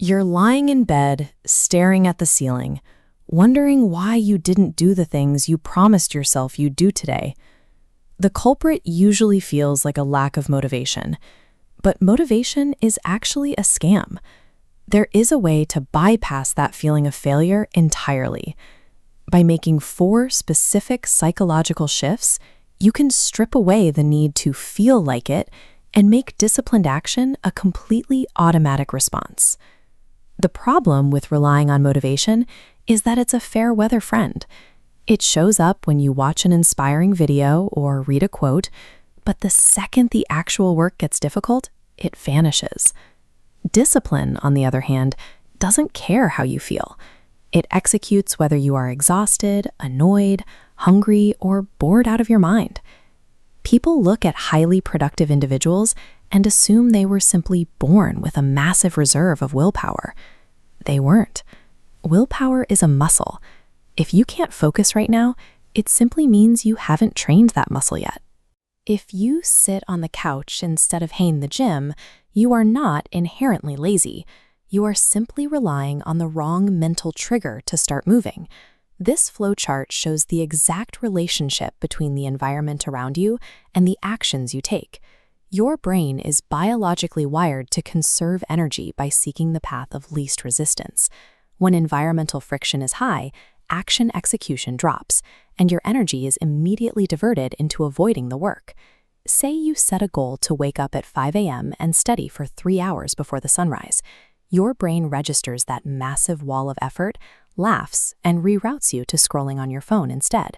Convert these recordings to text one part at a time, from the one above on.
You're lying in bed, staring at the ceiling, wondering why you didn't do the things you promised yourself you'd do today. The culprit usually feels like a lack of motivation, but motivation is actually a scam. There is a way to bypass that feeling of failure entirely. By making 4 specific psychological shifts, you can strip away the need to feel like it and make disciplined action a completely automatic response. The problem with relying on motivation is that it's a fair weather friend. It shows up when you watch an inspiring video or read a quote, but the second the actual work gets difficult, it vanishes. Discipline, on the other hand, doesn't care how you feel. It executes whether you are exhausted, annoyed, hungry, or bored out of your mind. People look at highly productive individuals and assume they were simply born with a massive reserve of willpower. They weren't. Willpower is a muscle. If you can't focus right now, it simply means you haven't trained that muscle yet. If you sit on the couch instead of hitting the gym, you are not inherently lazy. You are simply relying on the wrong mental trigger to start moving. This flowchart shows the exact relationship between the environment around you and the actions you take. Your brain is biologically wired to conserve energy by seeking the path of least resistance. When environmental friction is high, action execution drops, and your energy is immediately diverted into avoiding the work. Say you set a goal to wake up at 5 a.m. and study for 3 hours before the sunrise. Your brain registers that massive wall of effort, laughs, and reroutes you to scrolling on your phone instead.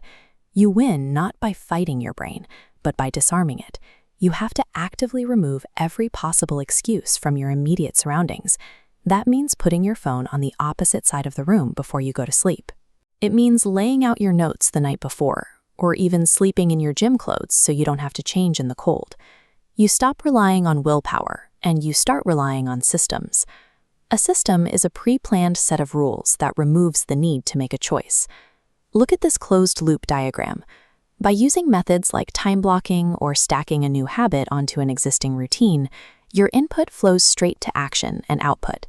You win not by fighting your brain, but by disarming it. You have to actively remove every possible excuse from your immediate surroundings. That means putting your phone on the opposite side of the room before you go to sleep. It means laying out your notes the night before, or even sleeping in your gym clothes so you don't have to change in the cold. You stop relying on willpower, and you start relying on systems. A system is a pre-planned set of rules that removes the need to make a choice. Look at this closed-loop diagram. By using methods like time blocking or stacking a new habit onto an existing routine, your input flows straight to action and output.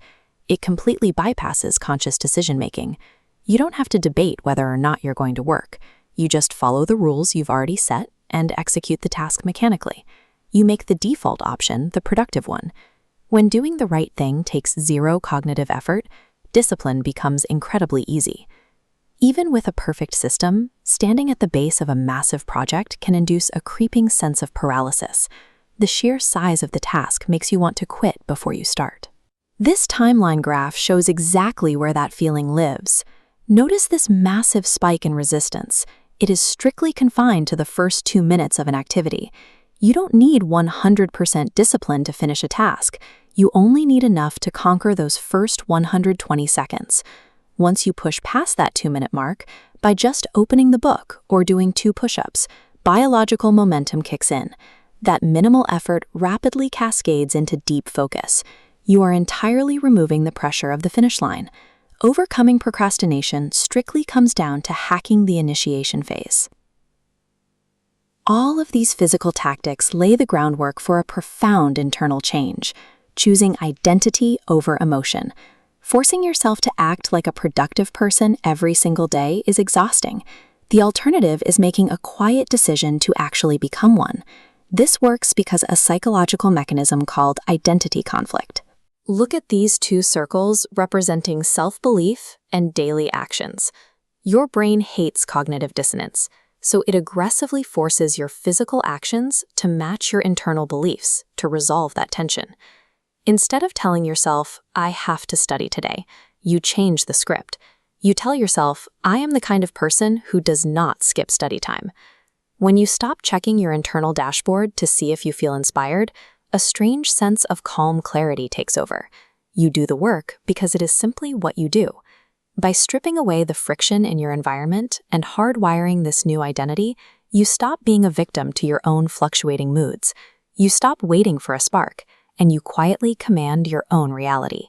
It completely bypasses conscious decision-making. You don't have to debate whether or not you're going to work. You just follow the rules you've already set and execute the task mechanically. You make the default option the productive one. When doing the right thing takes 0 cognitive effort, discipline becomes incredibly easy. Even with a perfect system, standing at the base of a massive project can induce a creeping sense of paralysis. The sheer size of the task makes you want to quit before you start. This timeline graph shows exactly where that feeling lives. Notice this massive spike in resistance. It is strictly confined to the first 2 minutes of an activity. You don't need 100% discipline to finish a task. You only need enough to conquer those first 120 seconds. Once you push past that 2-minute mark, by just opening the book or doing 2 push-ups, biological momentum kicks in. That minimal effort rapidly cascades into deep focus. You are entirely removing the pressure of the finish line. Overcoming procrastination strictly comes down to hacking the initiation phase. All of these physical tactics lay the groundwork for a profound internal change, choosing identity over emotion. Forcing yourself to act like a productive person every single day is exhausting. The alternative is making a quiet decision to actually become one. This works because of a psychological mechanism called identity conflict. Look at these 2 circles representing self-belief and daily actions. Your brain hates cognitive dissonance, so it aggressively forces your physical actions to match your internal beliefs to resolve that tension. Instead of telling yourself, I have to study today, you change the script. You tell yourself, I am the kind of person who does not skip study time. When you stop checking your internal dashboard to see if you feel inspired, a strange sense of calm clarity takes over. You do the work because it is simply what you do. By stripping away the friction in your environment and hardwiring this new identity, you stop being a victim to your own fluctuating moods. You stop waiting for a spark, and you quietly command your own reality.